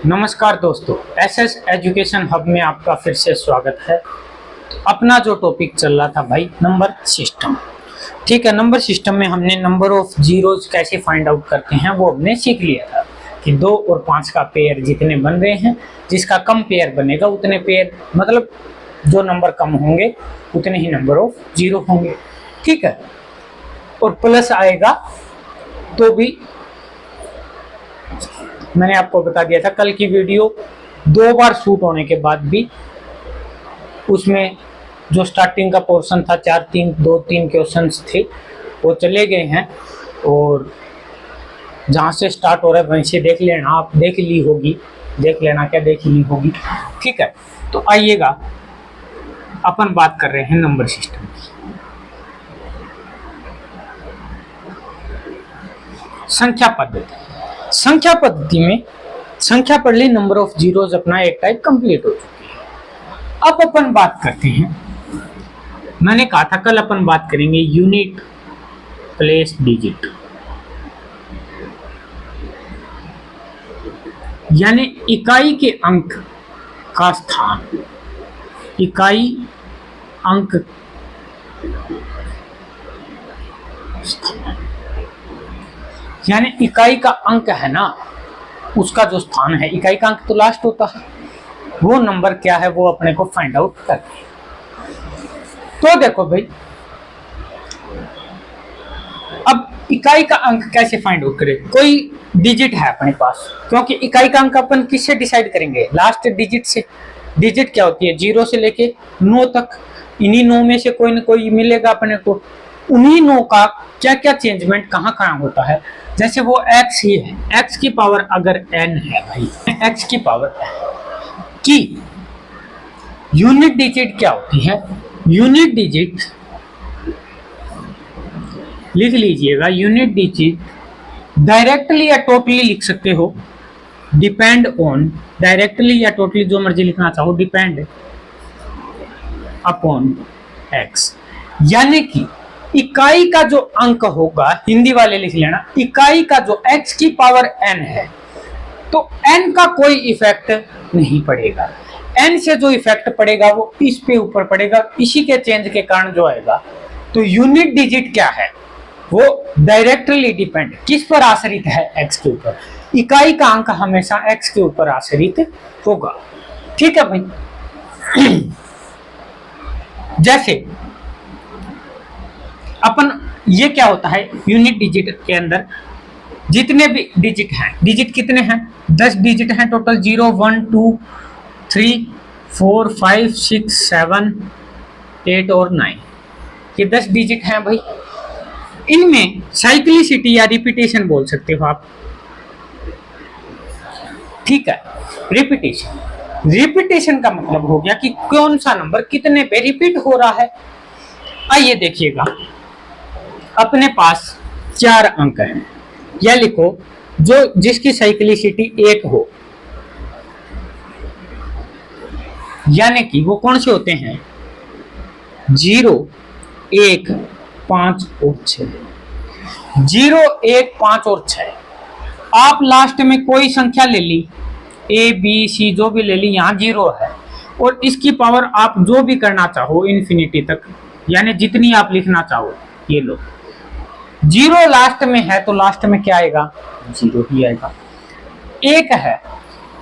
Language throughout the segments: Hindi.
नमस्कार दोस्तों, एसएस एजुकेशन हब में आपका फिर से स्वागत है। तो अपना जो टॉपिक चल रहा था भाई, नंबर सिस्टम। ठीक है, नंबर सिस्टम में हमने नंबर ऑफ जीरोज कैसे फाइंड आउट करते हैं वो हमने सीख लिया था कि 2 और 5 का पेयर जितने बन रहे हैं, जिसका कम पेयर बनेगा उतने पेयर, मतलब जो नंबर कम होंगे उतने ही नंबर ऑफ जीरो होंगे। ठीक है, और प्लस आएगा तो भी मैंने आपको बता दिया था, कल की वीडियो 2 बार शूट होने के बाद भी उसमें जो स्टार्टिंग का पोर्शन था 2-3 क्वेश्चंस थे वो चले गए हैं, और जहाँ से स्टार्ट हो रहा है वहीं से देख लेना, आप देख ली होगी, देख लेना क्या देख ली होगी। ठीक है, तो आइएगा अपन बात कर रहे हैं नंबर सिस्टम की। संख्या पद्धति। संख्या पद्धति में संख्या पढ़ ली, नंबर ऑफ जीरोज अपना एक टाइप कंप्लीट हो चुकी है। अब अपन बात करते हैं, मैंने कहा था कल अपन बात करेंगे यूनिट प्लेस डिजिट, यानी इकाई के अंक का स्थान। इकाई अंक यानी इकाई का अंक है ना, उसका जो स्थान है, इकाई का अंक तो लास्ट होता है, वो नंबर क्या है वो अपने को फाइंड आउट करना है। तो देखो भाई, अब इकाई का अंक कैसे फाइंड आउट करें? कोई डिजिट है अपने पास, क्योंकि इकाई का अंक अपन किससे डिसाइड करेंगे? लास्ट डिजिट से। डिजिट क्या होती है? 0 से लेके 9 तक। इन्हीं 9 में से कोई न कोई मिलेगा अपने को। उन्हीं 9 का क्या क्या चेंजमेंट कहाँ कहाँ होता है? जैसे वो x ही है, x की पावर अगर n है भाई, x की पावर की यूनिट डिजिट क्या होती है? यूनिट डिजिट लिख लीजिएगा, यूनिट डिजिट डायरेक्टली या टोटली लिख सकते हो, डिपेंड ऑन, डायरेक्टली या टोटली जो मर्जी लिखना चाहो, डिपेंड अपॉन x। यानी कि इकाई का जो अंक होगा, हिंदी वाले लिख लेना, इकाई का जो x की पावर n है, तो n का कोई इफेक्ट नहीं पड़ेगा। n से जो इफेक्ट पड़ेगा वो इस पे ऊपर पड़ेगा, इसी के चेंज के कारण जो आएगा। तो यूनिट डिजिट क्या है? वो डायरेक्टली डिपेंड, किस पर आश्रित है? x के ऊपर। इकाई का अंक हमेशा x के ऊपर आश्रित होगा। ठीक है भाई। जैसे अपन, ये क्या होता है यूनिट डिजिट के अंदर जितने भी डिजिट हैं, डिजिट कितने हैं? 10 डिजिट हैं टोटल। 0 1 2 3 4 5 6 7 8 और 9, ये 10 डिजिट हैं भाई। इनमें साइक्लिसिटी या रिपीटेशन बोल सकते हो आप। ठीक है, रिपीटेशन। रिपीटेशन का मतलब हो गया कि कौन सा नंबर कितने पे रिपीट हो रहा है। आइए देखिएगा, अपने पास 4 अंक हैं, या लिखो जो जिसकी साइक्लिसिटी 1 हो, यानी कि वो कौन से होते हैं? 0 1 5 और 6। 0 1 5 और 6। आप लास्ट में कोई संख्या ले ली, A B C जो भी ले ली, यहाँ 0 है, और इसकी पावर आप जो भी करना चाहो इन्फिनिटी तक, यानी जितनी आप लिखना चाहो, ये लो। 0 लास्ट में है तो लास्ट में क्या आएगा? 0 ही आएगा। 1 है,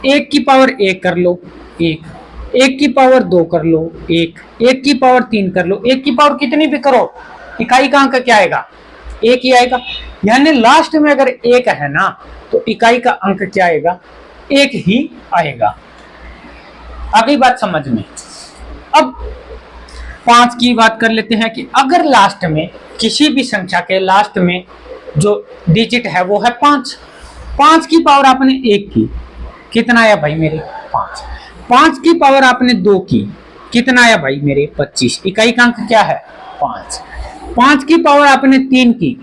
1 की पावर 1 कर लो, 1 की पावर 2 कर लो, 1 की पावर 3 कर लो, 1 की पावर कितनी भी करो, इकाई का अंक क्या आएगा? 1 ही आएगा। यानी लास्ट में अगर 1 है ना, तो इकाई का अंक क्या आएगा? 1 ही आएगा। आ गई बात समझ में? अब 5 की बात कर लेते हैं कि अगर लास्ट में किसी भी संख्या के लास्ट में जो डिजिट है वो है 5, 5 की पावर आपने 1 की, कितना आया भाई मेरे? 5। 5 की पावर आपने 2 की, कितना आया भाई मेरे? 25। इकाई का अंक क्या है? 5। 5 की पावर आपने 3 की,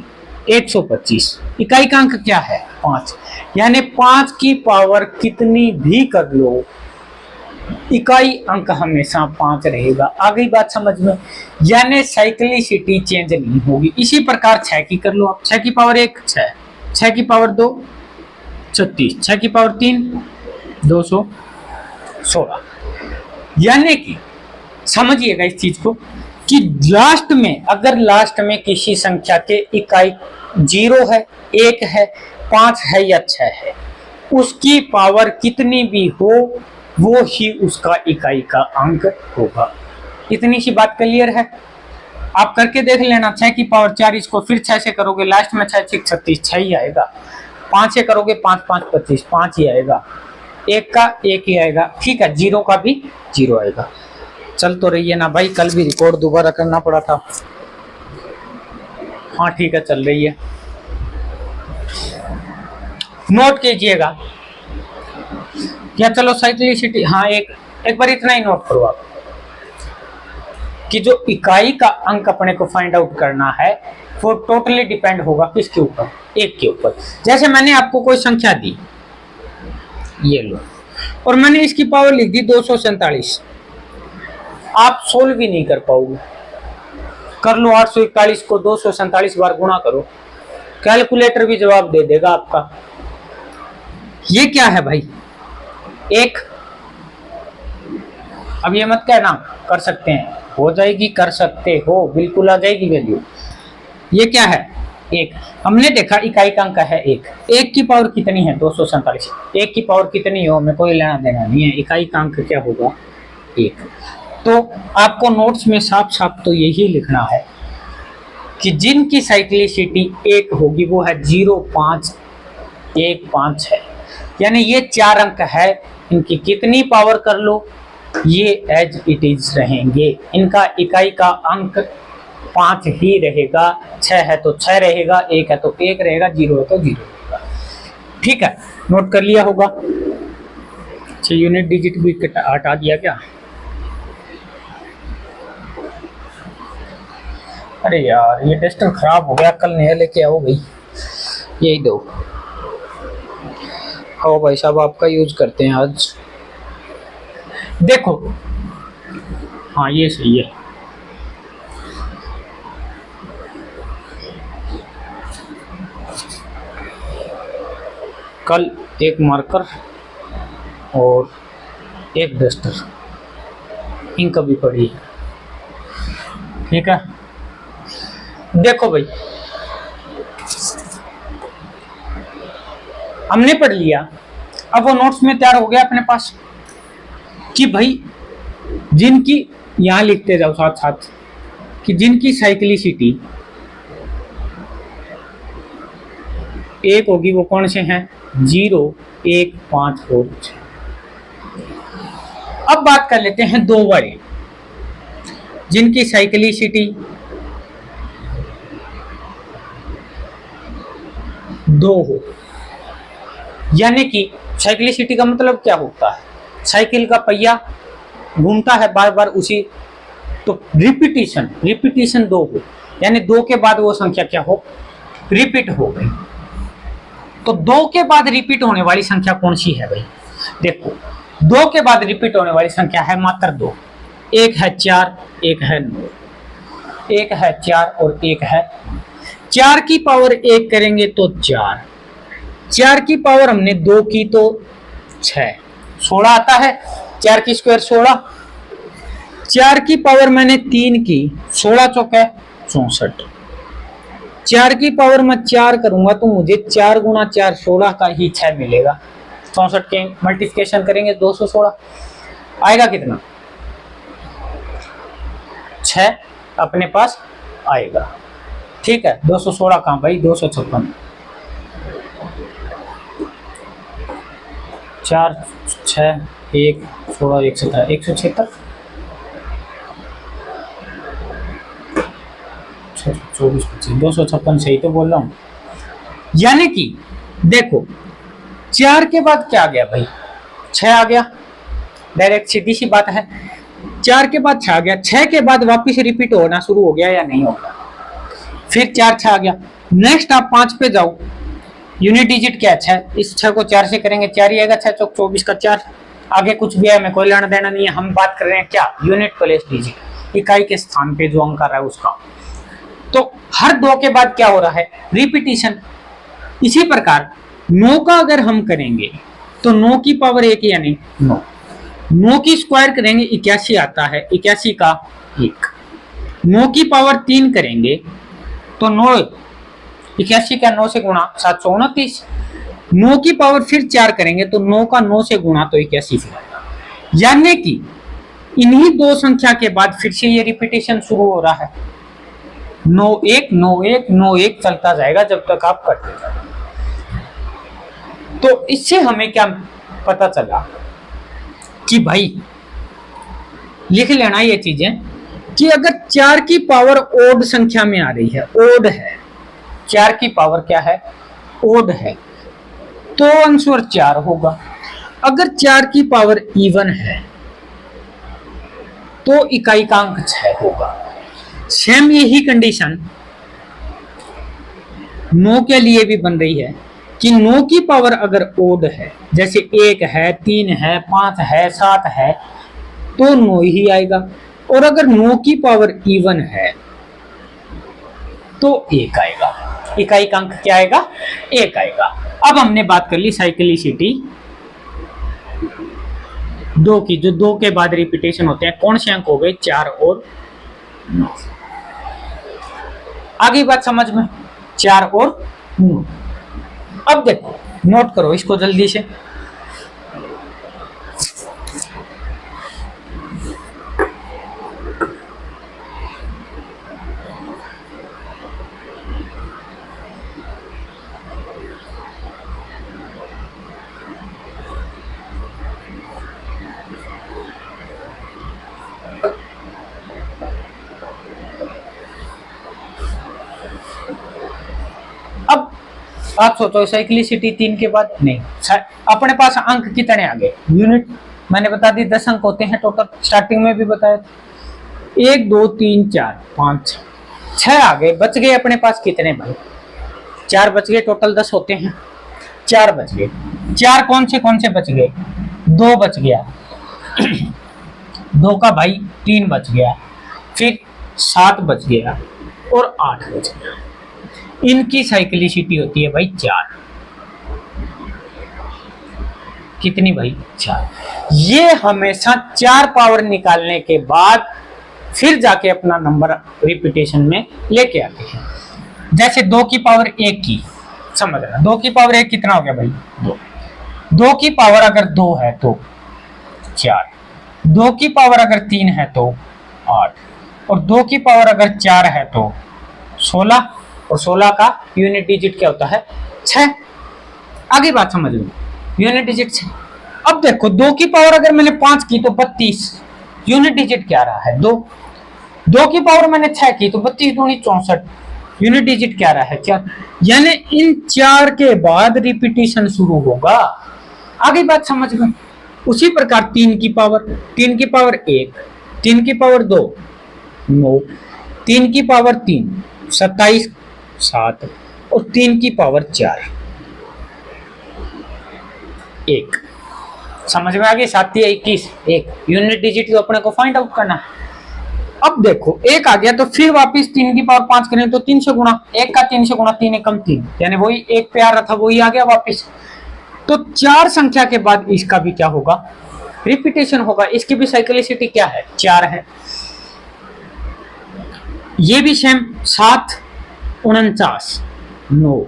125। इकाई का अंक क्या है? 5। यानी 5 की पावर कितनी भी कर लो, इकाई अंक हमेशा 5 रहेगा। आ गई बात समझ में? यानी साइक्लिसिटी चेंज नहीं होगी। इसी प्रकार 6 की कर लो आप। 6 की पावर 1 6, 6 की पावर 2 36, 6 की पावर 3 216। यानी कि समझिएगा इस चीज को कि लास्ट में, अगर लास्ट में किसी संख्या के इकाई 0 है, 1 है, 5 है या 6 है, उसकी पावर कितनी भी हो वो ही उसका इकाई का अंक होगा। इतनी सी बात क्लियर है। आप करके देख लेना। 6 की पावर 4, इसको फिर 6 से करोगे, लास्ट में 6 6 36, 6 ही आएगा। 5 से करोगे 5 5 25, 5 ही आएगा। 1 का 1 ही आएगा। ठीक है, 0 का भी 0 आएगा। चल तो रही है ना भाई, कल भी रिकॉर्ड दोबारा करना पड़ा था। हाँ ठीक है, चल रही है। नोट कीजिएगा क्या, चलो साइक्लिसिटी, हाँ एक बार इतना ही नोट करो आप कि जो इकाई का अंक अपने को फाइंड आउट करना है वो टोटली डिपेंड होगा किसके ऊपर, 1 के ऊपर। जैसे मैंने आपको कोई संख्या दी, ये लो, और मैंने इसकी पावर लिख दी 247, आप सोल्व भी नहीं कर पाओगे। कर लो 841 को 247 बार गुणा करो, कैलकुलेटर भी जवाब दे देगा आपका। ये क्या है भाई, 1। अब ये मत कहना कर सकते हैं, हो जाएगी, कर सकते हो, बिल्कुल आ जाएगी वैल्यू। ये क्या है, 1। हमने देखा इकाई का अंक है 1। 1 की पावर कितनी है, 247। 1 की पावर कितनी हो हमें कोई लेना देना नहीं है, इकाई का अंक क्या होगा, 1। तो आपको नोट्स में साफ साफ तो यही लिखना है कि जिनकी साइक्लिसिटी 1 होगी वो है 0 5 1 5 है। यानी ये 4 अंक है, इनकी कितनी पावर कर लो ये एज इट इज रहेंगे। इनका इकाई का अंक 5 ही रहेगा। 6 है तो 6 रहेगा, 1 है तो 1 रहेगा, 0 है तो 0 रहेगा। ठीक है, नोट कर लिया होगा। अच्छा, यूनिट डिजिट भी हटा दिया क्या? अरे यार ये टेस्टर खराब हो गया, कल नया लेके आओ भाई। यही दो, हाँ भाई साहब आपका यूज करते हैं आज। देखो, हाँ ये सही है। कल एक मार्कर और एक डस्टर, इंक भी पड़ी है। ठीक है, देखो भाई हमने पढ़ लिया, अब वो नोट्स में तैयार हो गया अपने पास कि भाई जिनकी, यहां लिखते जाओ साथ साथ कि जिनकी साइक्लिसिटी 1 होगी वो कौन से हैं, 0 1 5 और 6। अब बात कर लेते हैं 2 वाले जिनकी साइक्लिसिटी 2 हो। यानी कि साइक्लिसिटी का मतलब क्या होता है, साइकिल का पहिया घूमता है बार बार उसी, तो रिपीटिशन 2 हो, यानी 2 के बाद वो संख्या क्या हो, रिपीट हो गई। तो 2 के बाद रिपीट होने वाली संख्या कौन सी है भाई, देखो 2 के बाद रिपीट होने वाली संख्या है मात्र 2। एक है 4, एक है 9, एक है 4 और एक है 4 की पावर 1 करेंगे तो 4 की पावर हमने 2 की तो 6, 16 आता है। 4 की स्क्वायर 16, 4 की पावर मैंने 3 की, 16 चौके 64। 4 की पावर मैं 4 करूंगा तो मुझे 4 गुणा 4 16 का ही 6 मिलेगा। 64 के मल्टीप्लिकेशन करेंगे 216, आएगा कितना, 6 अपने पास आएगा। ठीक है, 216 कहां भाई, 256, 4 6 1 16 117 176 24 25 256 सही तो बोल रहा हूं। यानी कि देखो 4 के बाद क्या आ गया भाई, 6 आ गया, डायरेक्ट सीधी सी बात है। 4 के बाद 6 आ गया, 6 के बाद वापस रिपीट होना शुरू हो गया या नहीं होगा, फिर 4 6 आ गया। नेक्स्ट आप 5 पे जाओ, यूनिट डिजिट क्या है 6, इस 6 को 4 से करेंगे 4 ही आएगा, 6 चौक 24 का 4। आगे कुछ भी है हमें कोई लेना देना नहीं है, हम बात कर रहे हैं क्या, यूनिट प्लेस डिजिट, इकाई के स्थान पे जो अंक आ रहा है उसका। तो हर 2 के बाद क्या हो रहा है, रिपीटिशन। इसी प्रकार 9 का अगर हम करेंगे तो 9 की पावर 1 यानी 9। 9 की स्क्वायर करेंगे 81 आता है, 81 का 1। 9 की पावर 3 करेंगे तो 9, 81 का 9 से गुणा 729। 9 की पावर फिर 4 करेंगे तो 9 का 9 से गुणा तो 81 फिर आएगा। यानी कि इन्हीं दो संख्या के बाद फिर से ये रिपीटेशन शुरू हो रहा है। 9 1 9 1 9 1 चलता जाएगा जब तक आप करते जाओ। तो इससे हमें क्या पता चला कि भाई लिख लेना ये चीजें कि अगर 4 की पावर ओड संख्या में आ रही है, ओड है, 4 की पावर क्या है, ओड है, तो आंसर 4 होगा। अगर 4 की पावर इवन है तो इकाई का अंक 6 होगा। सेम यही कंडीशन 9 के लिए भी बन रही है कि 9 की पावर अगर ओड है, जैसे 1 है, 3 है, 5 है, 7 है, तो 9 ही आएगा। और अगर 9 की पावर इवन है तो 1 आएगा। इकाई का अंक क्या आएगा, 1 आएगा। अब हमने बात कर ली साइक्लिसिटी 2 की, जो 2 के बाद रिपीटेशन होते हैं। कौन से अंक हो गए, 4 और 9। आगे बात समझ में, 4 और 9। अब देखो, नोट करो इसको जल्दी से। अब आप सोचो साइक्लिसिटी 3 के बाद नहीं, अपने पास अंक कितने आ गए, यूनिट मैंने बता दी 10 अंक होते हैं टोटल, स्टार्टिंग में भी बताया था। 1 2 3 4 5 6 आ गए, बच गए अपने पास कितने भाई, 4 बच गए, टोटल 10 होते हैं, 4 बच गए। 4 कौन से बच गए, 2 बच गया 2 का भाई 3 बच गया, फिर 7 बच गया और 8 बच गया। इनकी साइक्लिसिटी होती है भाई 4। कितनी भाई, 4। ये हमेशा 4 पावर निकालने के बाद फिर जाके अपना नंबर रिपीटेशन में लेके आते हैं। जैसे 2 की पावर 1 की, समझ रहे, 2 की पावर 1 कितना हो गया भाई, 2। 2 की पावर अगर 2 है तो 4, 2 की पावर अगर 3 है तो 8, और 2 की पावर अगर 4 है तो 16, और 16 का यूनिट डिजिट क्या होता है, 6। आगे बात समझ लो, यूनिट डिजिट 6। अब देखो 2 की पावर अगर मैंने 5 की तो 32, यूनिट डिजिट क्या रहा है, 2। 2 की पावर मैंने 6 की तो 32 दूनी 64, यूनिट डिजिट क्या रहा है, 4। यानी इन 4 के बाद रिपीटेशन शुरू होगा। आगे बात समझ में। उसी प्रकार 3 की पावर 1, 3 की पावर 2 9, 3 की पावर 3 27 7, और 3 की पावर 4 1। समझ में आ गई, 7 या 21 1। यूनिट डिजिट तो अपने को फाइंड आउट करना है। अब देखो 1 आ गया तो फिर वापस 3 की पावर 5 करें तो 3 से गुणा, 1 का 3 से गुणा 3 एकम 3, यानी वही 1 पे आ रहा था वही आ गया वापस। तो 4 संख्या के बाद इसका भी क्या होगा, रिपीटेशन होगा। इसकी भी साइक्लिसिटी क्या है, 4 है। ये भी सेम 7 49 9,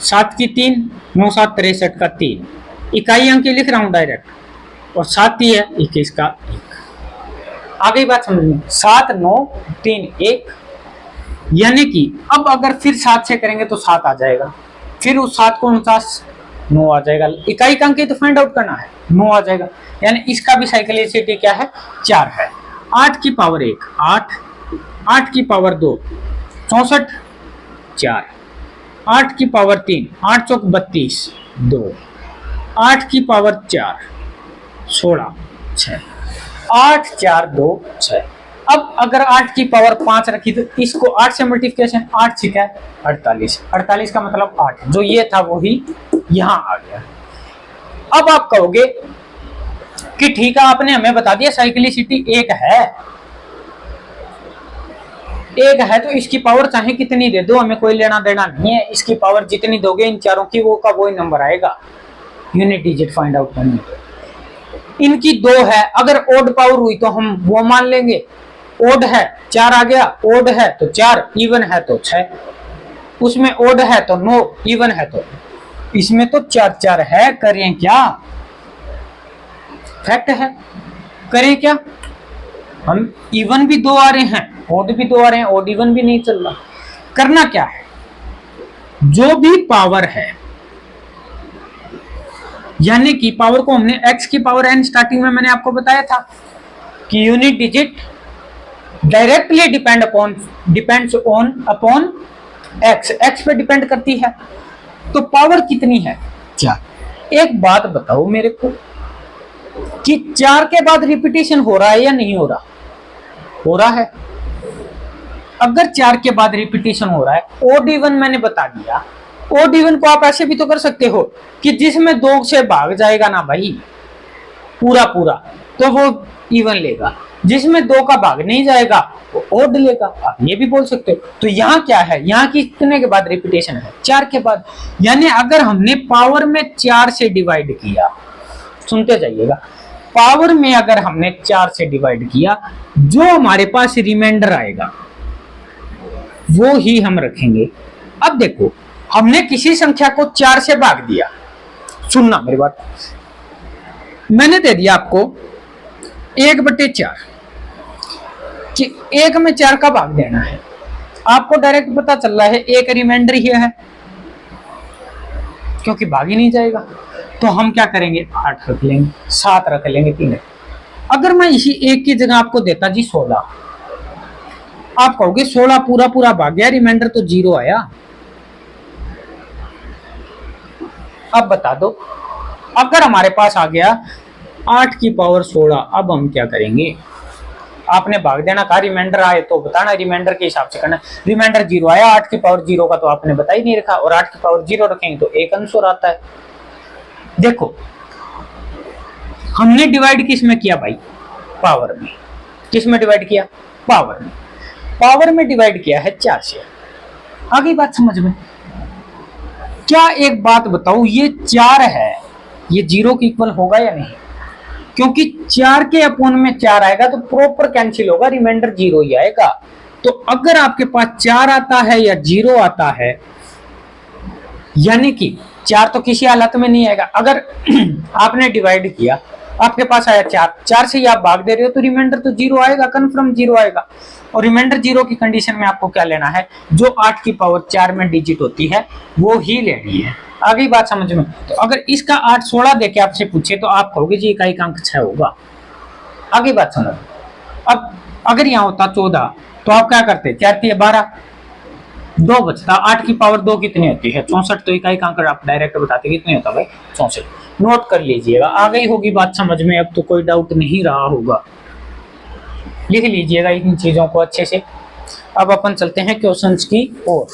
7 की 3 9 7 63 का 3, इकाई अंक लिख रहा हूं डायरेक्ट, और 7 ही है 21 का 1। आगे बात समझ में, 7 9 3 1, यानी कि अब अगर फिर 7 से करेंगे तो 7 आ जाएगा, फिर उस 7 को 49 9 आ जाएगा। इकाई का अंक तो फाइंड आउट करना है, 9 आ जाएगा। यानी इसका भी साइक्लिसिटी क्या है, 4 है। 8 की पावर 1 8, 8 की पावर 2 64 4, 8 की पावर 3 8 चौक 32 2, 8 की पावर 4 16 6, 8 4 2 6। अब अगर 8 की पावर 5 रखी तो इसको 8 से मल्टीप्लिकेशन, 8 6 है 48, 48 का मतलब 8, जो ये था वो ही यहां आ गया। अब आप कहोगे कि ठीक है आपने हमें बता दिया साइक्लिसिटी 1 है, 1 है तो इसकी पावर चाहे कितनी दे दो, हमें कोई लेना देना नहीं है। इसकी पावर जितनी दोगे इन चारों की वो का वही नंबर आएगा। यूनिट डिजिट फाइंड आउट करनी है। इनकी 2 है, अगर ओड पावर हुई तो हम वो मान लेंगे, ओड है 4 आ गया, ओड है तो 4, इवन है तो 6, उसमें ओड है तो 9, इवन है तो, इसमें तो 4 4 है, करें क्या, फैक्ट है, करें क्या, हम इवन भी 2 आ रहे हैं, ओड भी 2 आ रहे हैं, ओड इवन भी नहीं चल रहा, करना क्या है, जो भी पावर है, यानी कि पावर को हमने x की पावर n स्टार्टिंग में मैंने आपको बताया था कि unit digit directly depends on upon x पे डिपेंड करती है, तो पावर कितनी है 4। एक बात बताओ मेरे को कि 4 के बाद रिपीटेशन हो रहा है या नहीं हो रहा, हो रहा है। अगर 4 के बाद रिपीटेशन हो रहा है, ओड इवन मैंने बता दिया, ओड इवन को आप ऐसे भी तो कर सकते हो कि जिसमें 2 से भाग जाएगा ना भाई पूरा पूरा, तो वो इवन लेगा, जिसमें 2 का भाग नहीं जाएगा वो ओड लेगा, आप ये भी बोल सकते हो। तो यहाँ क्या है, यहाँ कितने के बाद रिपीटेशन है, 4 के बाद, यानी अगर हमने पावर में 4 से डिवाइड किया, सुनते जाइएगा, पावर में अगर हमने 4 से डिवाइड किया, जो हमारे पास रिमाइंडर आएगा वो ही हम रखेंगे। अब देखो, हमने किसी संख्या को 4 से भाग दिया, सुनना मेरी बात, मैंने दे दिया आपको 1/4 कि 1 में 4 का भाग देना है, आपको डायरेक्ट पता चल रहा है एक रिमाइंडर ही है क्योंकि भाग ही नहीं जाएगा, तो हम क्या करेंगे 8 रख लेंगे, 7 रख लेंगे, 3। अगर मैं इसी 1 की जगह आपको देता जी 16, आप कहोगे 16 पूरा पूरा भाग गया, रिमाइंडर तो 0 आया। अब बता दो, अगर हमारे पास आ गया 8 की पावर 16, अब हम क्या करेंगे, आपने भाग देना कहा, रिमाइंडर आए तो बताना, रिमाइंडर के हिसाब से करना, रिमाइंडर 0 आया, 8 की पावर 0 का तो आपने बता ही नहीं रखा, और 8 की पावर 0 रखेंगे तो एक आंसर आता है। देखो हमने डिवाइड किस में किया भाई, पावर में, किस में डिवाइड किया, पावर में, पावर में डिवाइड किया है 4 से। आगे बात समझ में, क्या एक बात बताओ, ये 4 है, ये 0 के इक्वल होगा या नहीं, क्योंकि 4 के अपॉन में 4 आएगा तो प्रॉपर कैंसिल होगा, रिमाइंडर 0 ही आएगा। तो अगर आपके पास 4 आता है या 0 आता है, यानी कि 4 तो किसी हालत में नहीं आएगा, अगर आपने डिवाइड किया, आपके पास आया 4, 4 से ही आप भाग दे रहे हो तो रिमाइंडर तो 0 आएगा, कन्फर्म 0 आएगा। और रिमाइंडर 0 की कंडीशन में आपको क्या लेना है, जो 8 की पावर 4 में डिजिट होती है वो ही लेनी है। आगे बात समझ में, तो अगर इसका 8 16 देके आपसे पूछे तो आप कहोगे जी इकाई का अंक 6 होगा। आगे बात समझ, अब अगर यहाँ होता 14 तो आप क्या करते, 4 3 12, 2 बचता, 8 की पावर 2 कितनी होती है 64, तो इकाई का अंक आप डायरेक्ट बताते कितने होता भाई 64, नोट कर लीजिएगा। आ गई होगी बात समझ में, अब तो कोई डाउट नहीं रहा होगा, लिख लीजिएगा इन चीजों को अच्छे से। अब अपन चलते हैं क्वेश्चंस की ओर।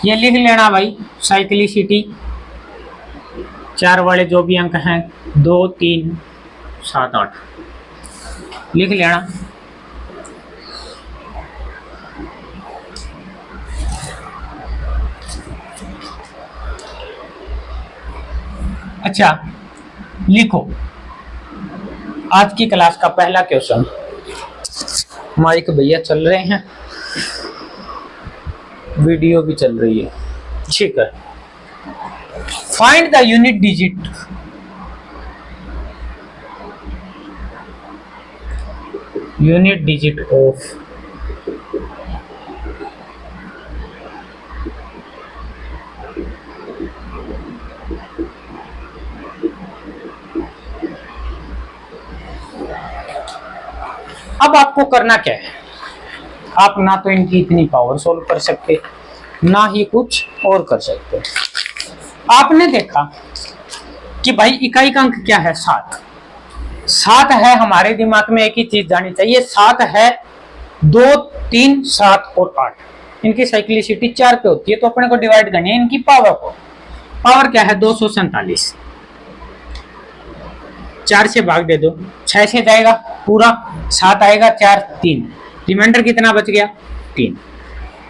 ये लिख लेना भाई, साइक्लिसिटी 4 वाले जो भी अंक हैं 2 3 7 8 लिख लेना। अच्छा लिखो, आज की क्लास का पहला क्वेश्चन, माइक भैया चल रहे हैं, वीडियो भी चल रही है, ठीक है। Find the unit digit of अब आपको करना क्या है, आप ना तो इनकी इतनी पावर सोल्व कर सकते, ना ही कुछ और कर सकते। आपने देखा कि भाई इकाई का अंक क्या है 7, 7 है, हमारे दिमाग में एक ही चीज जानी चाहिए, 7 है, 2, 3, 7 और 8, इनकी साइक्लिसिटी 4 पे होती है, तो अपने को डिवाइड करनी है इनकी पावर को। पावर क्या है 247, 4 से भाग दे दो, 6 से जाएगा पूरा, 7 आएगा, 4, 3, रिमाइंडर कितना बच गया 3,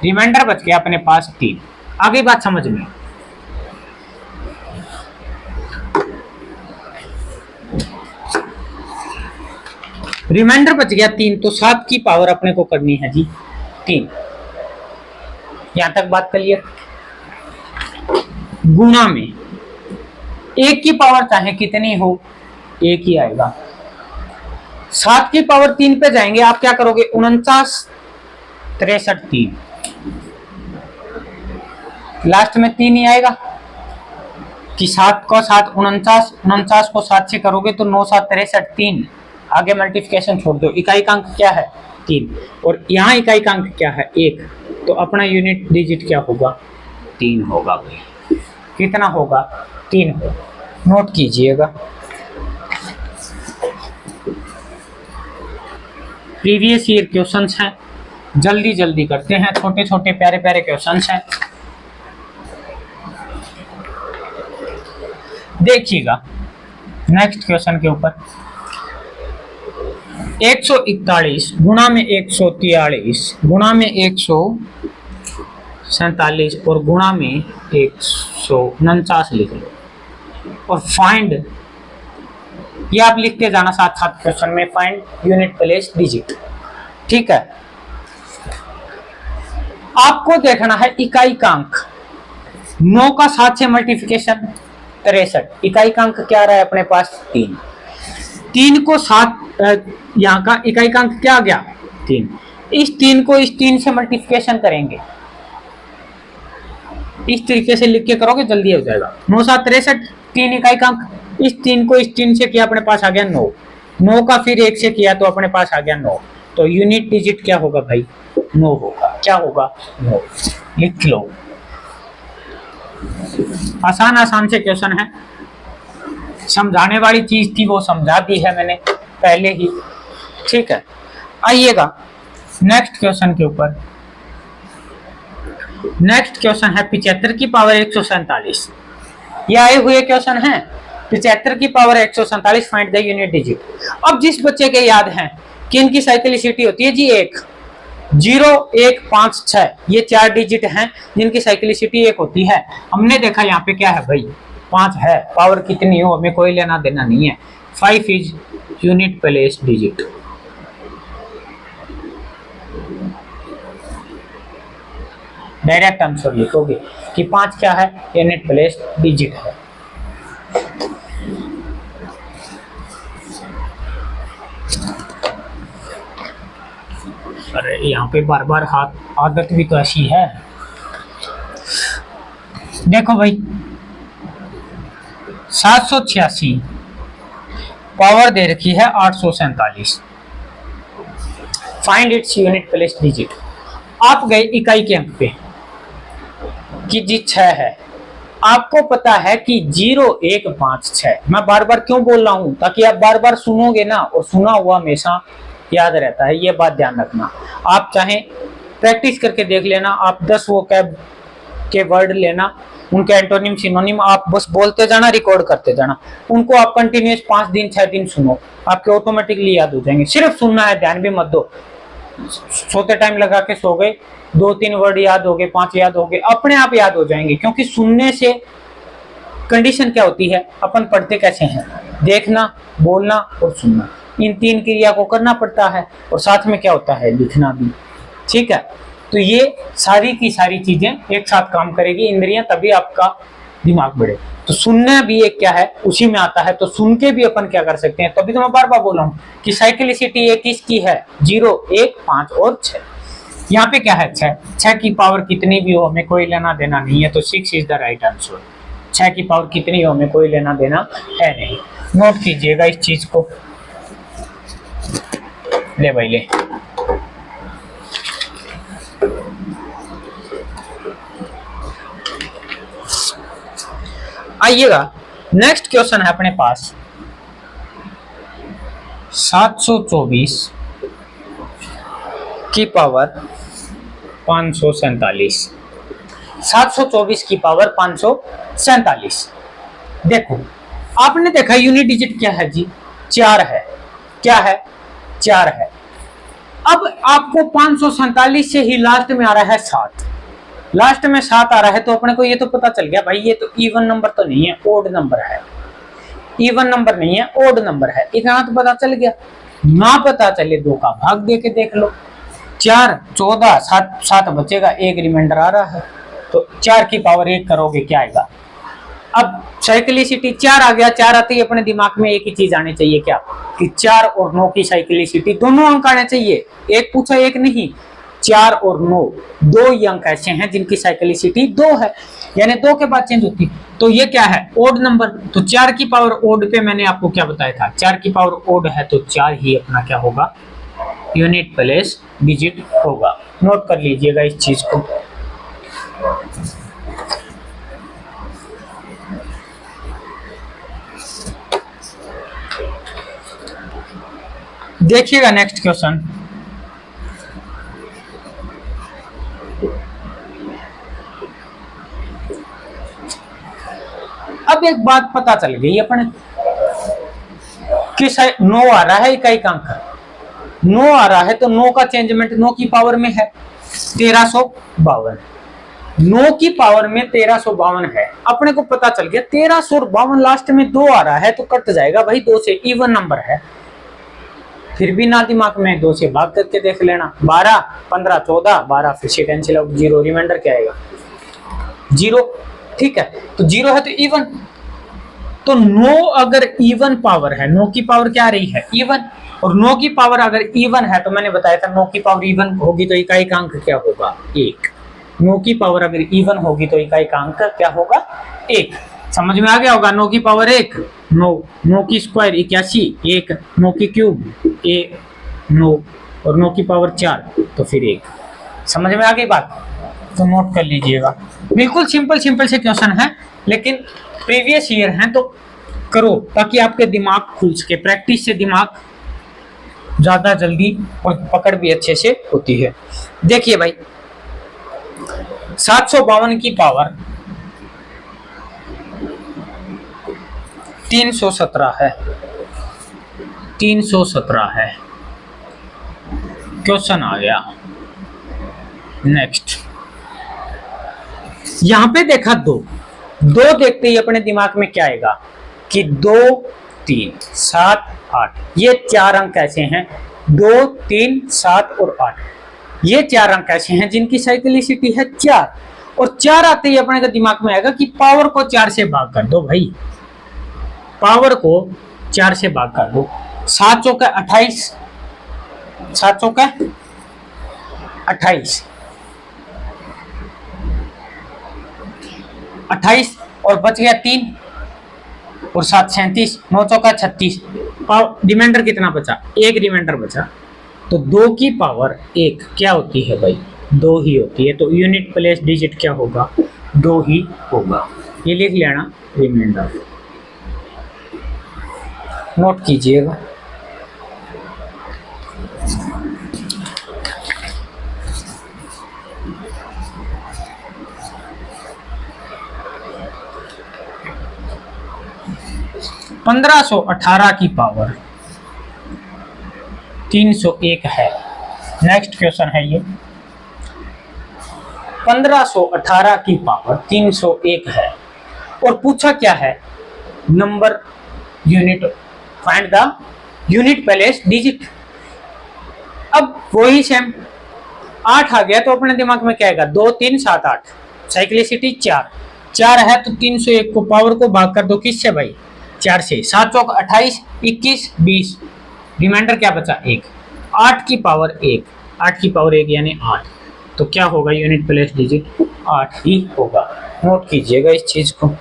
रिमाइंडर बच गया अपने पास 3। आगे बात समझ में, रिमाइंडर बच गया 3, तो 7 की पावर अपने को करनी है जी 3। यहां तक बात कर लिया। गुणा में 1 की पावर चाहे कितनी हो 1 ही आएगा। 7 की पावर 3 पे जाएंगे, आप क्या करोगे 49, 63, 3, लास्ट में 3 ही आएगा कि 7 को 7 49, 49 को 7 से करोगे तो 9, 7, 63, 3, आगे मल्टीप्लिकेशन छोड़ दो। इकाई का अंक क्या है 3, और यहाँ इकाई का अंक क्या है 1, तो अपना यूनिट डिजिट क्या होगा 3 होगा भाई। कितना होगा 3 होगा, नोट कीजिएगा। प्रीवियस ईयर क्वेश्चंस हैं, जल्दी जल्दी करते हैं, छोटे छोटे प्यारे प्यारे क्वेश्चंस हैं, देखिएगा। नेक्स्ट क्वेश्चन के ऊपर 141 गुणा में 143 गुणा में 147 और गुणा में 149 लिख लो, और फाइंड, ये आप लिखते जाना साथ साथ क्वेश्चन में, फाइंड यूनिट प्लेस डिजिट। ठीक है, आपको देखना है इकाई का अंक, 9 का 7 से मल्टीप्लिकेशन 63, इकाई का अंक क्या रहा है अपने पास 3, 3 को 7, यहाँ का इकाई का अंक क्या आ गया 3, इस 3 को इस 3 से मल्टीप्लिकेशन करेंगे, इस तरीके से लिख के करोगे जल्दी हो जाएगा। 9, 7, 63, 3 इकाई का अंक, इस 3 को इस 3 से किया अपने पास आ गया 9, 9 का फिर 1 से किया तो अपने पास आ गया 9, तो यूनिट डिजिट क्या होगा भाई 9 होगा। क्या होगा 9, लिख लो। आसान आसान से क्वेश्चन है, समझाने वाली चीज थी वो समझा दी है मैंने पहले ही। ठीक है, आइएगा नेक्स्ट क्वेश्चन के ऊपर। नेक्स्ट क्वेश्चन है 75 की पावर 147, ये आए हुए क्वेश्चन है 75 की power 147, find the unit digit. अब जिस बच्चे के याद है कि इनकी साइक्लिसिटी होती है जी 1, 0, 1, 5, 6, ये 4 डिजिट हैं जिनकी साइक्लिसिटी 1 होती है। हमने देखा यहाँ पे क्या है भाई 5 है, पावर कितनी हो हमें कोई लेना देना नहीं है। 5 is unit place digit. Direct answer लिखोगे कि 5 क्या है यूनिट प्लेस डिजिट है। अरे यहाँ पे बार बार हाथ, आदत भी तो ऐसी है। देखो भाई 786 पावर दे रखी है 847, find its unit place digit. आप गए इकाई के अंक पे कि जी 6 है, आपको पता है कि 0, 1, 5, 6, मैं बार बार क्यों बोल रहा हूं ताकि आप बार बार सुनोगे ना, और सुना हुआ हमेशा याद रहता है, ये बात ध्यान रखना। आप चाहे प्रैक्टिस करके देख लेना, आप 10 वोकैब के वर्ड लेना, उनके एंटोनिम सिनोनिम आप बस बोलते जाना, रिकॉर्ड करते जाना, उनको आप कंटिन्यूस 5 दिन 6 दिन सुनो, आपके ऑटोमेटिकली याद हो जाएंगे। सिर्फ सुनना है, ध्यान भी मत दो। सोते टाइम लगा के सो गए, 2-3 वर्ड याद हो गए, 5 याद हो गए, अपने आप याद हो जाएंगे। क्योंकि सुनने से कंडीशन क्या होती है, अपन पढ़ते कैसे हैं, देखना, बोलना और सुनना, इन 3 क्रिया को करना पड़ता है, और साथ में क्या होता है लिखना भी। ठीक है, तो ये सारी की सारी चीजें एक साथ काम करेगी, इंद्रियां, तभी आपका दिमाग बढ़े। तो सुनना भी एक क्या है उसी में आता है, तो सुन के भी अपन क्या कर सकते हैं। तभी तो मैं बार बार बोल रहा हूँ कि साइक्लिसिटी एक किसकी है 0, 1, 5 और 6। यहाँ पे क्या है 6 की पावर कितनी भी हो हमें कोई लेना देना नहीं है, तो 6 इज द राइट आंसर। 6 की पावर कितनी हो हमें कोई लेना देना है नहीं। नोट कीजिएगा इस चीज को, ले भाई ले। आइएगा नेक्स्ट क्वेश्चन है अपने पास 724 की पावर 547। 724 की पावर 547। देखो आपने देखा यूनिट डिजिट क्या है जी, 4 है। क्या है? 4 है। अब आपको 547 से ही लास्ट में आ रहा है 7, लास्ट में 7 आ रहा है, तो अपने को ये तो पता चल गया भाई ये तो इवन नंबर तो नहीं है, ओड नंबर है। इवन नंबर नहीं है, ओड नंबर है, इतना तो पता चल गया। ना पता चले 2 का भाग दे के देख लो। 4 14 7 बचेगा, 1 रिमाइंडर आ रहा है, तो 4 की पावर 1 करोगे क्या आएगा? अब साइक्लिसिटी 4 आ गया। 4 आते ही अपने दिमाग में एक ही चीज आनी चाहिए, क्या कि 4 और 9 की साइक्लिसिटी दोनों अंक आने चाहिए। एक पूछा एक नहीं, 4 और 9 दो ही अंक ऐसे हैं जिनकी साइक्लिसिटी 2 है, यानी 2 के बाद चेंज होती। तो ये क्या है? Odd number. तो 4 की पावर ओड पे मैंने आपको क्या बताया था, 4 की पावर ओड है तो 4 ही अपना क्या होगा, यूनिट प्लेस डिजिट होगा। नोट कर लीजिएगा इस चीज को। देखिएगा नेक्स्ट क्वेश्चन। अब एक बात पता चल गई अपने कि 9 आ रहा है इकाई अंक, 9 आ रहा है तो 9 का चेंजमेंट 9 की पावर में है 1352। 9 की पावर में 1352 है। अपने को पता चल गया 1352 लास्ट में 2 आ रहा है तो कट जाएगा भाई 2 से, इवन नंबर है। फिर भी ना दिमाग में 2 से भाग करके देख लेना। 12 15 14 12 फिर से कैंसिल आउट, 0 रिमाइंडर क्या आएगा? 0। ठीक है, तो 0 है तो इवन। तो 9 अगर इवन पावर है, 9 की पावर क्या आ रही है? इवन। और 9 की पावर अगर इवन है तो मैंने बताया था 9 की पावर इवन होगी तो इकाई का अंक क्या होगा? 1। 9 की पावर अगर इवन होगी तो इकाई का अंक क्या होगा? 1। समझ में आ गया होगा। 9 की पावर 1 9, 9 की स्क्वायर 81, 1, 9 की क्यूब 9 और 9 की पावर 4 तो फिर 1। समझ में आ गई बात? तो नोट कर लीजिएगा। बिल्कुल सिंपल सिंपल से क्वेश्चन है, लेकिन प्रीवियस ईयर है तो करो ताकि आपके दिमाग खुल सके। प्रैक्टिस से दिमाग ज्यादा जल्दी और पकड़ भी अच्छे से होती है। देखिए भाई 752 की पावर 317 है, 317 है। क्वेश्चन आ गया नेक्स्ट। यहां पे देखा 2 देखते ही अपने दिमाग में क्या आएगा कि 2 3 7 8 ये 4 अंक ऐसे हैं, 2 3 7 और 8 ये 4 अंक ऐसे हैं जिनकी साइक्लिसिटी है 4। और 4 आते ही अपने का दिमाग में आएगा कि पावर को 4 से भाग कर दो भाई, पावर को 4 से भाग कर दो। 7 चौका 28, 7 चौका 28, 28 और बच गया 3 और 7 37, 9 चौका 36। रिमाइंडर कितना बचा? 1 रिमाइंडर बचा। तो 2 की पावर 1 क्या होती है भाई? 2 ही होती है। तो यूनिट प्लेस डिजिट क्या होगा? 2 ही होगा। ये लिख लेना रिमाइंडर, नोट कीजिएगा। (1518) की पावर 301 है। नेक्स्ट क्वेश्चन है ये। 1518 की पावर 301 है और पूछा क्या है? Number unit, find the unit place digit. अब वही सेम 8 आ गया तो अपने दिमाग में क्या आएगा? 2 3 7 8, साइक्लिसिटी 4 है तो 301 को पावर को भाग कर दो किससे भाई? 4 से। 7 चौक 28, 21 20, रिमाइंडर क्या बचा? 1। 8 की पावर 1, 8 की पावर 1 यानी 8। तो क्या होगा यूनिट प्लेस डिजिट? 8 ही होगा। नोट कीजिएगा इस चीज को।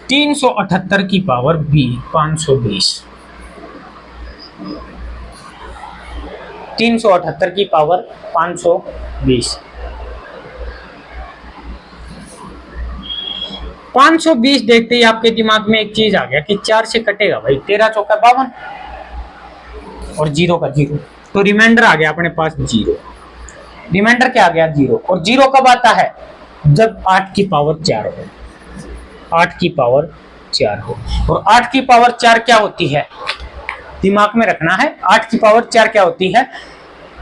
378 की पावर 520, 378 की पावर 520, 520 देखते ही आपके दिमाग में एक चीज आ गया कि 4 से कटेगा भाई, 13 चौका 52 और 0 का 0, तो रिमाइंडर आ गया अपने पास 0। रिमाइंडर क्या आ गया? 0। और 0 कब आता है? जब 8 की पावर 4 हो, 8 की पावर 4 हो। और 8 की पावर 4 क्या होती है? दिमाग में रखना है, 8 की पावर 4 क्या होती है?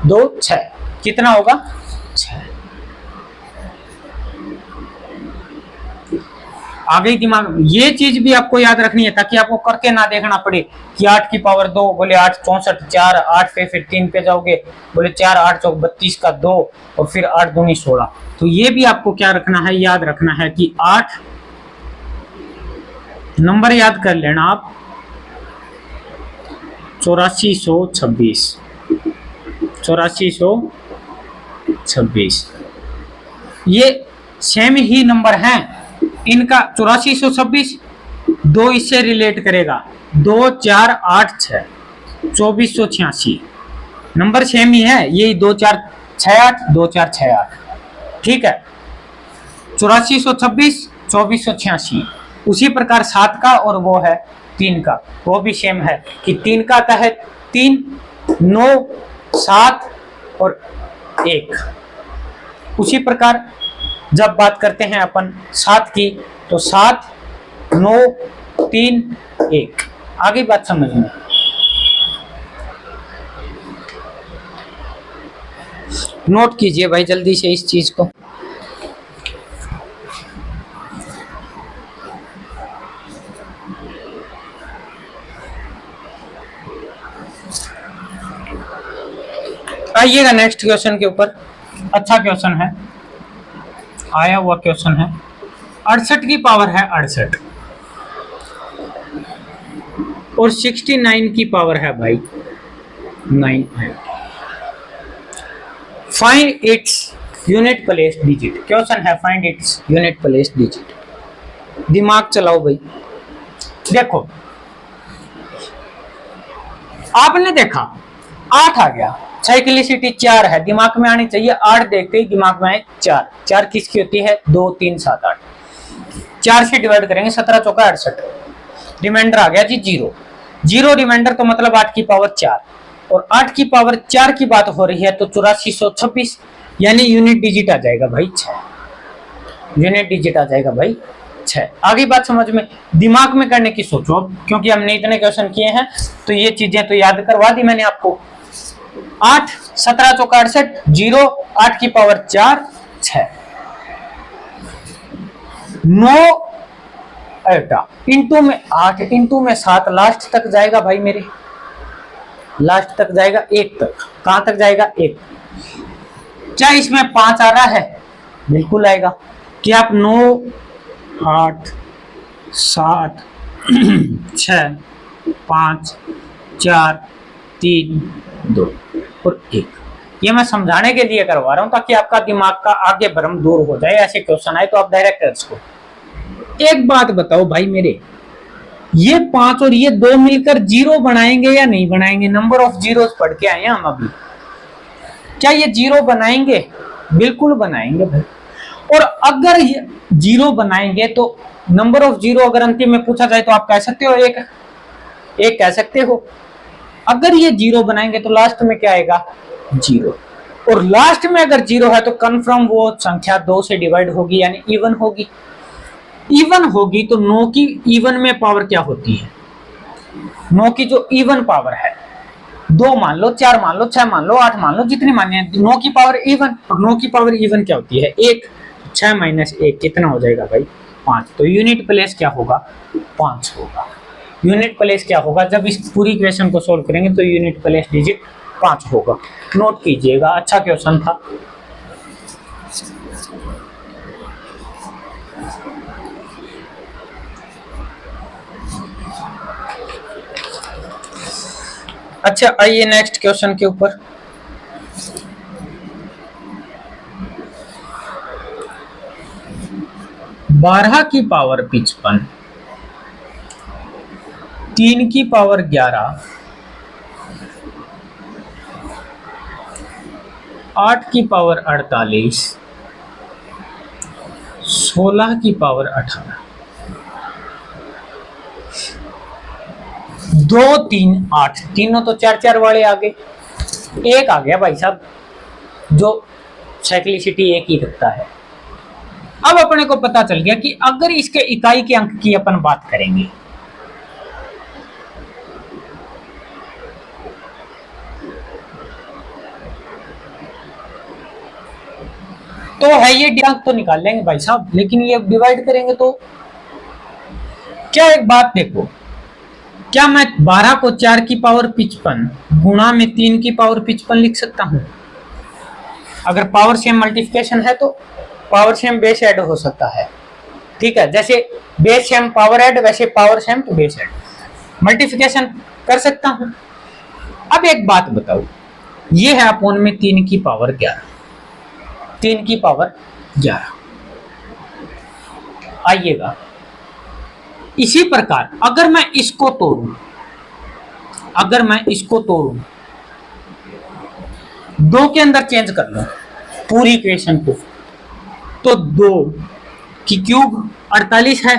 2 6, कितना होगा? 6। आगे दिमाग, ये चीज भी आपको याद रखनी है ताकि आपको करके ना देखना पड़े कि 8 की पावर 2, बोले 8 64, 4 8 पे फिर 3 पे जाओगे, बोले 4 8 चौक 32 का 2 और फिर 8 दूनी 16। तो ये भी आपको क्या रखना है? याद रखना है कि 8 नंबर याद कर लेना आप, 8426, 8426 ये सेम ही नंबर हैं इनका। 8426 2 इससे रिलेट करेगा, 2 4 8 6, 2486 नंबर सेम ही है, यही 2 4 6 8, 2 4 6 8, ठीक है। 8426 2486। उसी प्रकार 7 का और वो है 3 का, वो भी सेम है कि 3 का आता है 3 9 7 और 1। उसी प्रकार जब बात करते हैं अपन 7 की, तो 7 9 3 1। आगे बात समझ में, नोट कीजिए भाई जल्दी से इस चीज को। आइएगा नेक्स्ट क्वेश्चन के ऊपर। अच्छा क्वेश्चन है, आया हुआ क्वेश्चन है। 68 की पावर है 68 और 69 की पावर है भाई 9। Find its unit place digit. Question है find its unit place digit. दिमाग चलाओ भाई। देखो आपने देखा 8 आ गया, साइक्लिसिटी 4 है, दिमाग में आनी चाहिए 8, देखते ही दिमाग में आए 4। 4 किसकी होती है? 2 3 7 8, 4 से डिवाइड करेंगे 17 चौका 68, रिमाइंडर आ गया जी 0। 0 रिमाइंडर तो मतलब 8 की पावर 4, और 8 की पावर 4 की बात हो रही है तो 8426 यानी यूनिट डिजिट आ जाएगा भाई 6। यूनिट डिजिट आ जाएगा भाई 6। आगे बात समझ में, दिमाग में करने की सोचो अब, क्योंकि हमने इतने क्वेश्चन किए हैं तो ये चीजें तो याद करवा दी मैंने आपको। 8 17 चौका 68, 0 8 की पावर 4 6, 9 इंटू में 8 इंटू में 7, लास्ट तक जाएगा भाई मेरे, लास्ट तक जाएगा 1 तक। कहां तक जाएगा? 1। क्या इसमें 5 आ रहा है? बिल्कुल आएगा। कि आप 9 8 7 6 5 4 3 2 और 1। ये मैं समझाने के लिए करवा रहा हूं ताकि आपका दिमाग का आगे भ्रम दूर हो जाए। ऐसे क्वेश्चन आए तो आप डायरेक्ट कर सको। एक बात बताओ भाई मेरे, ये 5 और ये 2 मिलकर 0 बनाएंगे या नहीं बनाएंगे? नंबर ऑफ जीरोस पढ़ के आए हैं हम अभी। क्या ये 0 बनाएंगे? बिल्कुल बनाएंगे भाई। और अगर ये 0 बनाएंगे तो नंबर ऑफ 0 अगर अंतिम में पूछा जाए तो आप कह सकते हो 1 कह सकते हो। अगर ये 0 बनाएंगे तो लास्ट में क्या आएगा? 0। और लास्ट में अगर 0 है तो कन्फर्म वो संख्या 2 से डिवाइड होगी, यानी इवन होगी। इवन होगी तो 9 की इवन में पावर क्या होती है? 9 की जो इवन पावर है, 2 मान लो, 4 मान लो, 6 मान लो, 8 मान लो, जितनी मानिए, 9 की पावर इवन। और 9 की पावर इवन क्या होती है? 1। 6 माइनस 1 कितना हो जाएगा भाई? 5। तो यूनिट प्लेस क्या होगा? 5 होगा। यूनिट प्लेस क्या होगा? जब इस पूरी क्वेश्चन को सोल्व करेंगे तो यूनिट प्लेस डिजिट 5 होगा। नोट कीजिएगा, अच्छा क्वेश्चन था। अच्छा आइए नेक्स्ट क्वेश्चन के ऊपर। बारह की पावर 55 3 की पावर 11, 8 की पावर 48, 16 की पावर 18, 2 3 8, तीनों तो 4 4 वाले आ गए। एक आ गया भाई साहब जो साइक्लिसिटी एक ही रखता है। अब अपने को पता चल गया कि अगर इसके इकाई के अंक की अपन बात करेंगे तो है ये अंक तो निकाल लेंगे भाई साहब, लेकिन ये डिवाइड करेंगे तो क्या, एक बात देखो, क्या मैं 12 को 4 की पावर 55 गुणा में 3 की पावर 55 लिख सकता हूं? अगर पावर सेम मल्टीप्लिकेशन है तो पावर सेम बेस ऐड हो सकता है, ठीक है। जैसे बेस सेम पावर ऐड, वैसे पावर सेम तो बेस ऐड, मल्टीप्लिकेशन कर सकता हूं। अब एक बात बताओ, ये है अपोन में 3 की पावर 11, 3 की पावर 11। आइएगा इसी प्रकार अगर मैं इसको तोड़ूं, अगर मैं इसको तोड़ूं, 2 के अंदर चेंज कर लूं पूरी इक्वेशन को, तो 2 की क्यूब 48 है,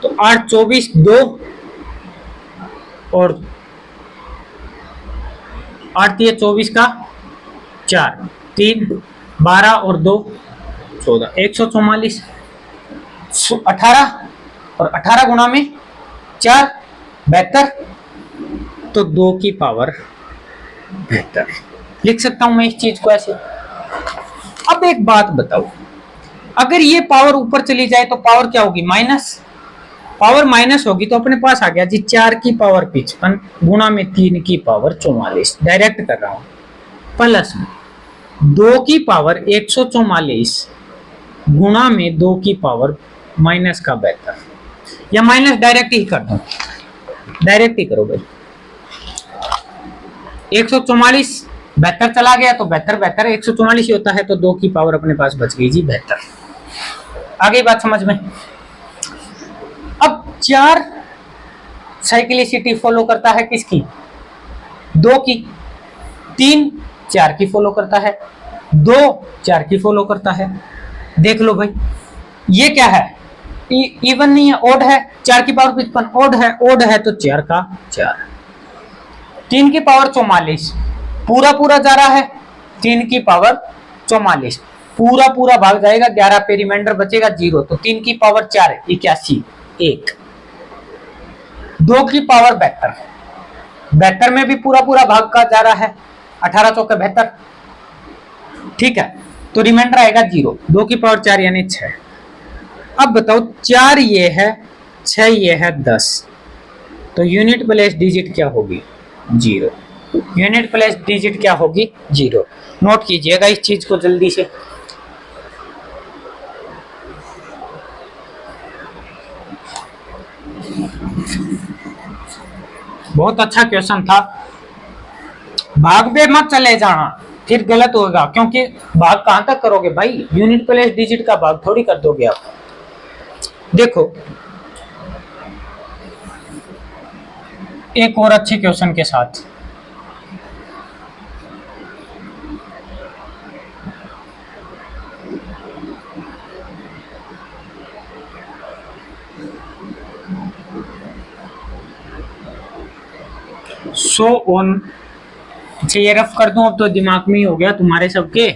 तो 8 24 2 और 8 3 24 का 4 3 12 और 2 14, 144, 18 और 18 गुणा में 4 72, तो 2 की पावर 72 लिख सकता हूं मैं इस चीज को ऐसे। अब एक बात बताओ, अगर ये पावर ऊपर चली जाए तो पावर क्या होगी? माइनस। पावर माइनस होगी तो अपने पास आ गया जी 4 की पावर 55 गुणा में 3 की पावर 44, डायरेक्ट कर रहा हूं, प्लस में 2 की पावर 144 गुणा में 2 की पावर माइनस का 72, या माइनस डायरेक्ट ही कर दो, डायरेक्ट ही करो भाई। 144 72 चला गया तो 72 72 144 ही होता है, तो 2 की पावर अपने पास बच गई जी 72। आ गई बात समझ में? अब 4 साइक्लिसिटी फॉलो करता है किसकी? 2 की। 3 4 की फॉलो करता है, 2 4 की फॉलो करता है। देख लो भाई, ये क्या है? इवन नहीं है, ओड है। 4 की पावर 55 ओड है, ओड है तो 4 का 4। 3 की पावर 44 पूरा पूरा जा रहा है, 3 की पावर 44 पूरा पूरा भाग जाएगा, 11 पे रिमाइंडर बचेगा 0, तो 3 की पावर 4 81 1। 2 की पावर 72, 72 में भी पूरा पूरा भाग का जा रहा है, 18 चौके 72, ठीक है, तो रिमाइंडर आएगा 0। 2 की पावर 4 यानी 6। अब बताओ 4 ये है, 6 ये है 10, तो यूनिट प्लेस डिजिट क्या होगी? 0। यूनिट प्लेस डिजिट क्या होगी? 0। नोट कीजिएगा इस चीज को जल्दी से। बहुत अच्छा क्वेश्चन था, भाग पे मत चले जाना, फिर गलत होगा, क्योंकि भाग कहां तक करोगे भाई? यूनिट प्लेस डिजिट का भाग थोड़ी कर दोगे आप। देखो एक और अच्छे क्वेश्चन के साथ, सो ऑन। अच्छा ये रफ कर दूं, अब तो दिमाग में ही हो गया तुम्हारे सबके,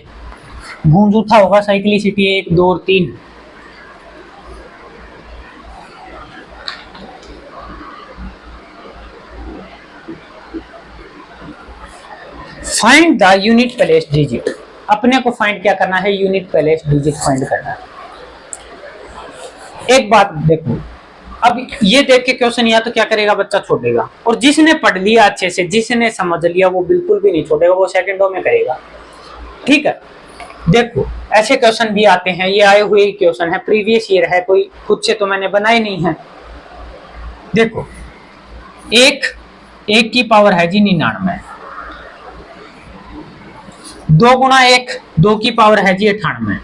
गूंज उठा होगा साइक्लिसिटी 1 2 और 3। Find the unit place digit. अपने को फाइंड क्या करना है? यूनिट प्लेस डिजिट फाइंड करना है। एक बात देखो, अब ये देख के क्वेश्चन या तो क्या करेगा बच्चा? छोड़ेगा। और जिसने पढ़ लिया अच्छे से, जिसने समझ लिया, वो बिल्कुल भी नहीं छोड़ेगा, वो सेकंडों में करेगा, ठीक है। देखो ऐसे क्वेश्चन भी आते हैं, ये आए हुए क्वेश्चन है, प्रीवियस ईयर है, कोई खुद से तो मैंने बनाए नहीं है। देखो एक की पावर है जी 99, 2 गुणा 1 2 की पावर है जी 98,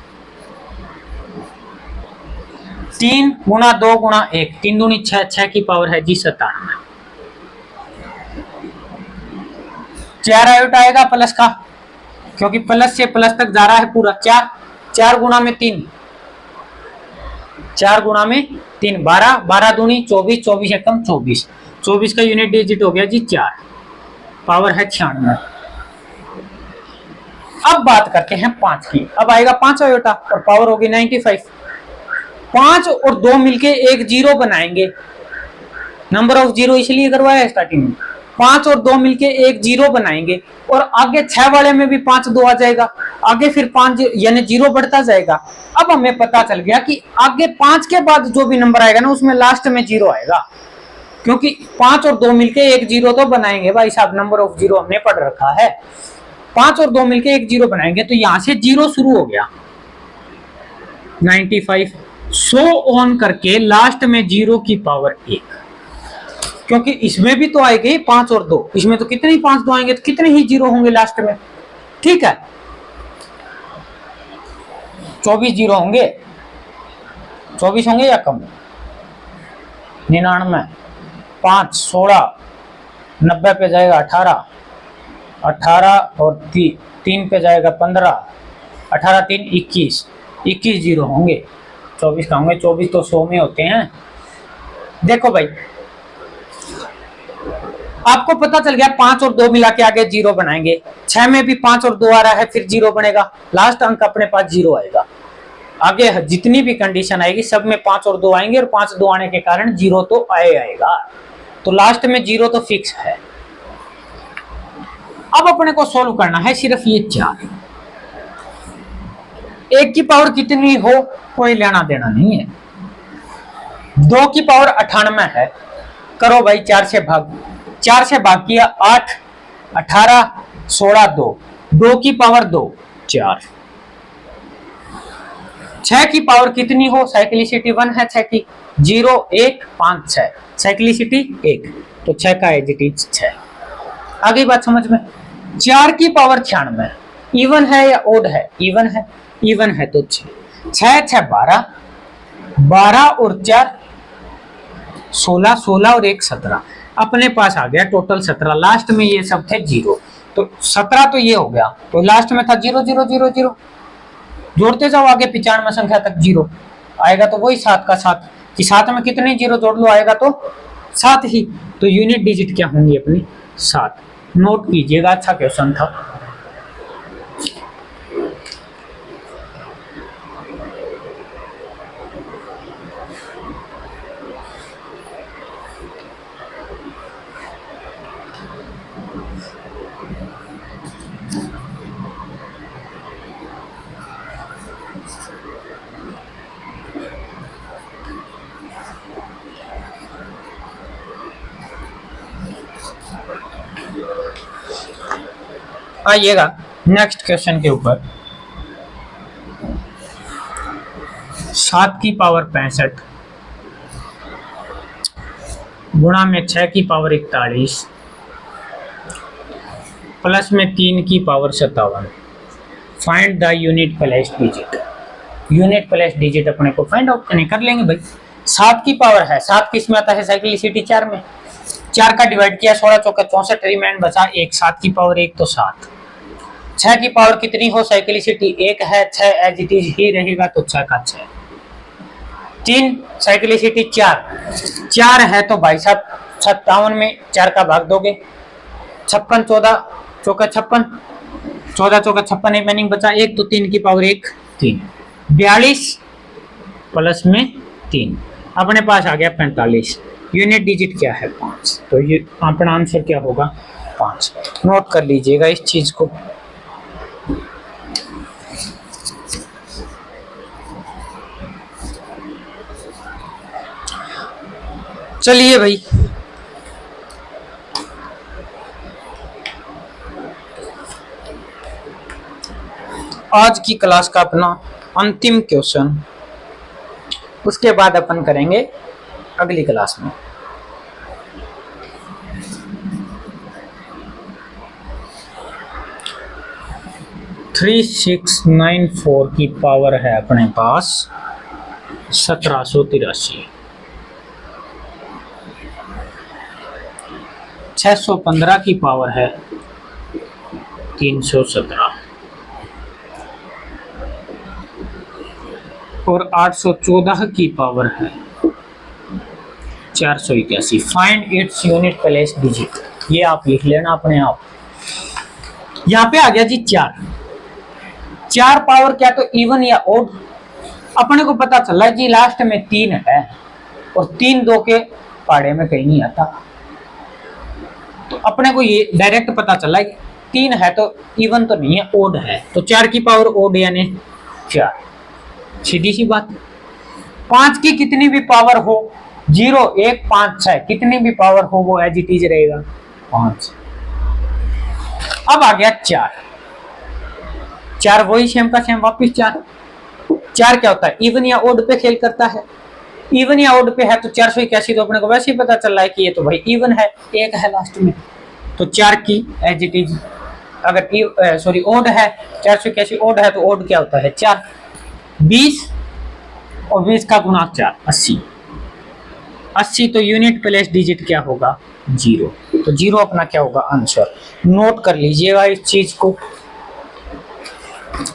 3 गुणा 2 गुणा 1 3 दूनी 6 6 की पावर है जी 97, 4 आयोटा आएगा प्लस का, क्योंकि प्लस से प्लस तक जा रहा है पूरा। 4 4 गुणा में 3, 4 गुणा में 3 12, 12 दूनी 24, 24 एकम 24, 24 का यूनिट डिजिट हो गया जी 4, पावर है 96। अब बात करते हैं 5 की। अब आएगा 5 आयोटा और पावर होगी 95। 5 और 2 मिलके एक जीरो बनाएंगे, नंबर ऑफ जीरो इसलिए करवाया स्टार्टिंग में। 5 और 2 मिलके एक जीरो बनाएंगे और आगे 6 वाले में भी 5 2 आ जाएगा, आगे फिर 5 यानी जीरो बढ़ता जाएगा। अब हमें पता चल गया कि आगे 5 के बाद जो भी नंबर आएगा ना उसमें लास्ट में जीरो आएगा, क्योंकि 5 और 2 मिलके एक जीरो तो बनाएंगे भाई साहब, नंबर ऑफ जीरो हमने पढ़ रखा है। 5 और 2 मिलके एक जीरो बनाएंगे तो यहां से जीरो शुरू हो गया 95, सो ऑन करके लास्ट में जीरो की पावर 1, क्योंकि इसमें भी तो आएंगे 5 और 2, इसमें तो कितने ही 5 2 आएंगे तो कितने ही जीरो होंगे लास्ट में। ठीक है, 24 जीरो होंगे, 24 होंगे या कम, 99, 5 16, 90 पे जाएगा 18, 18 और 3 पे जाएगा 15, 18 3 21, 21 जीरो होंगे, 24 का होंगे, 24 तो 100 में होते हैं। देखो भाई आपको पता चल गया 5 और 2 मिला के आगे जीरो बनाएंगे, 6 में भी 5 और 2 आ रहा है फिर जीरो बनेगा, लास्ट अंक अपने पास जीरो आएगा। आगे जितनी भी कंडीशन आएगी सब में 5 और 2 आएंगे और 5 2 आने के कारण जीरो तो आएगा, तो लास्ट में जीरो तो फिक्स है। अब अपने को सोल्व करना है सिर्फ ये 4, 1 की पावर कितनी हो कोई लेना देना नहीं है, 2 की पावर 98 है, करो भाई 4 से भाग, 4 से भाग किया 8, 18 16 2, 2 की पावर 2 4, 6 की पावर कितनी हो, साइक्लिसिटी 1 है 6 की, 0 1 5 6, साइक्लिसिटी 1, तो 6 का एज इट इज 6। आगे बात समझ में। 4 की पावर 96, इवन है या ओड है, इवन है, इवन है तो 6 6 6 12, 12 और 4 16, 16 और 1 17, अपने पास आ गया टोटल 17, लास्ट में ये सब थे जीरो, तो 17 तो ये हो गया, तो लास्ट में था 0 0 0 0, जोड़ते जाओ आगे 95 संख्या तक जीरो आएगा, तो वही 7 का 7, कि 7 में कितने जीरो जोड़ लो आएगा तो 7 ही, तो यूनिट डिजिट क्या होंगी अपनी 7। नोट कीजिएगा, अच्छा क्वेश्चन था। आइएगा नेक्स्ट क्वेश्चन के ऊपर। 7 की पावर 65 गुणा में 6 की पावर 41 प्लस में 3 की power 57, find the unit place digit. Unit place digit अपने को फाइंड आउट करने कर लेंगे भाई। 7 की पावर है, 7 किस में आता है, साइक्लिसिटी 4 में, 4 का डिवाइड किया 16 चौका 64, रिमाइंड बचा 1, 7 की पावर 1 तो 7। 6 की पावर कितनी हो, साइक्लिसिटी 1 है, 6 एज इट इज ही रहेगा तो 6 का 6, 3 साइक्लिसिटी 4, 4 है तो भाई साहब 57 में 4 का भाग दोगे, 56 14 चौका 56, 14 चौका 56, रिमेनिंग बचा 1, तो 3 की पावर 1 3, 42 प्लस में 3, अपने पास आ गया 45। यूनिट डिजिट क्या है 5, तो ये अपना आंसर क्या होगा 5। नोट कर लीजिएगा इस चीज को। चलिए भाई आज की क्लास का अपना अंतिम क्वेश्चन, उसके बाद अपन करेंगे अगली क्लास में। थ्री 3694 की पावर है अपने पास 1783, 615 की पावर है 317 और 814 की पावर है 481। Find its unit place digit. ये आप लिख लेना अपने आप। यहाँ पे आ गया जी 4 पावर क्या तो इवन या ओड। अपने को पता चला जी लास्ट में 3 है और 3 2 के पाड़े में कहीं नहीं आता, तो अपने को ये डायरेक्ट पता चला 3 है तो इवन तो नहीं है, ओड है। तो 4 की पावर ओड यानी 4, सीधी सी बात। 5 की कितनी भी पावर हो, 0 1 5 6 कितनी भी पावर हो वो एज इट इज रहेगा 5। अब आ गया 4 वही सेम का सेम वापिस 4 क्या होता है, इवन या ओड पे खेल करता है। इवन या ओड पे है तो 481, तो अपने को वैसे ही पता चल रहा है कि ये तो भाई इवन है, 1 है लास्ट में, तो 4 की एज इट इज। अगर सॉरी ओड है 481 ओड है तो ओड क्या होता है 4। 20 और 20 का गुना 4 80 तो यूनिट प्लेस डिजिट क्या होगा 0। तो 0 अपना क्या होगा आंसर। नोट कर लीजिएगा इस चीज को।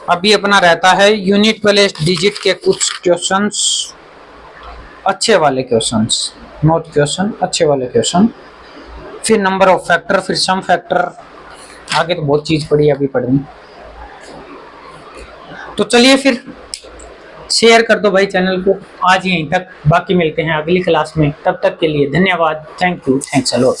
अभी अपना रहता है यूनिट प्लेस डिजिट के कुछ क्वेश्चंस, अच्छे वाले क्वेश्चंस, नोट क्वेश्चन अच्छे वाले क्वेश्चन, फिर नंबर ऑफ फैक्टर, फिर सम फैक्टर, आगे तो बहुत चीज पड़ी अभी पढ़नी। तो चलिए फिर शेयर कर दो भाई चैनल को। आज यहीं तक, बाकी मिलते हैं अगली क्लास में। तब तक के लिए धन्यवाद। Thank you, thanks a lot.